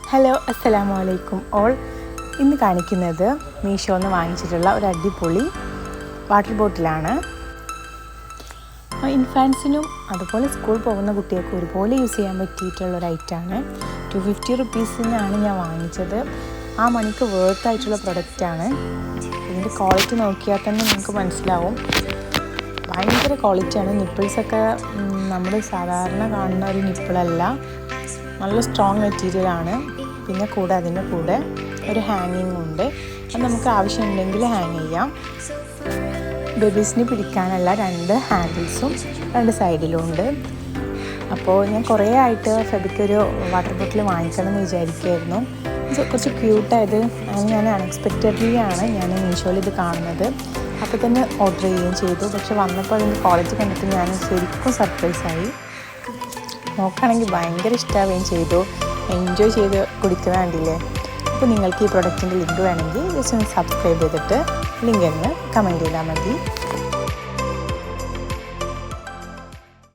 Hello അസ്സലാമു അലൈക്കും all. ഇന്ന് കാണിക്കുന്നത് മീഷോന്ന് വാങ്ങിച്ചിട്ടുള്ള ഒരു അടിപൊളി വാട്ടർ ബോട്ടിലാണ്. ഇൻഫാൻസിനും അതുപോലെ സ്കൂൾ പോകുന്ന കുട്ടികൾക്ക് ഒരുപോലെ യൂസ് ചെയ്യാൻ പറ്റിയിട്ടുള്ള ഒരു ഐറ്റമാണ്. 250 റുപ്പീസിനാണ് ഞാൻ വാങ്ങിച്ചത്. ആ മണിക്ക് വേർത്തായിട്ടുള്ള പ്രൊഡക്റ്റാണ്. ഇതിൻ്റെ ക്വാളിറ്റി നോക്കിയാൽ തന്നെ നിങ്ങൾക്ക് മനസ്സിലാവും, ഭയങ്കര ക്വാളിറ്റിയാണ്. നിപ്പിൾസൊക്കെ നമ്മൾ സാധാരണ കാണുന്ന ഒരു നിപ്പിളല്ല, നല്ല സ്ട്രോങ് മെറ്റീരിയലാണ്. പിന്നെ അതിൻ്റെ കൂടെ ഒരു ഹാങ്ങിങ് ഉണ്ട്, അത് നമുക്ക് ആവശ്യമുണ്ടെങ്കിൽ ഹാങ് ചെയ്യാം. ബേബീസിന് പിടിക്കാനുള്ള 2 ഹാൻഡിൽസും 2 സൈഡിലും ഉണ്ട്. അപ്പോൾ ഞാൻ കുറേ ആയിട്ട് ഫെബിക്കൊരു വാട്ടർ ബോട്ടിൽ വാങ്ങിക്കണം എന്ന് വിചാരിക്കുമായിരുന്നു. കുറച്ച് ക്യൂട്ടായത് ഞാൻ അൺഎക്സ്പെക്റ്റഡ്ലി ആണ് ഞാൻ മീഷോയിൽ ഇത് കാണുന്നത്. അപ്പോൾ തന്നെ ഓർഡർ ചെയ്യുകയും ചെയ്തു. പക്ഷെ വന്നപ്പോൾ അതിൻ്റെ ക്വാളിറ്റി കണ്ടിട്ട് ഞാൻ ശരിക്കും സർപ്രൈസായി. നോക്കുകയാണെങ്കിൽ ഭയങ്കര ഇഷ്ടമാവുകയും ചെയ്തു. എൻജോയ് ചെയ്ത് കുടിക്കുന്ന കണ്ടില്ലേ. അപ്പോൾ നിങ്ങൾക്ക് ഈ പ്രൊഡക്റ്റിൻ്റെ ലിങ്ക് വേണമെങ്കിൽ ജസ്റ്റ് ഒന്ന് സബ്സ്ക്രൈബ് ചെയ്തിട്ട് ലിങ്ക് ഒന്ന് കമൻറ്റ് ചെയ്താൽ മതി.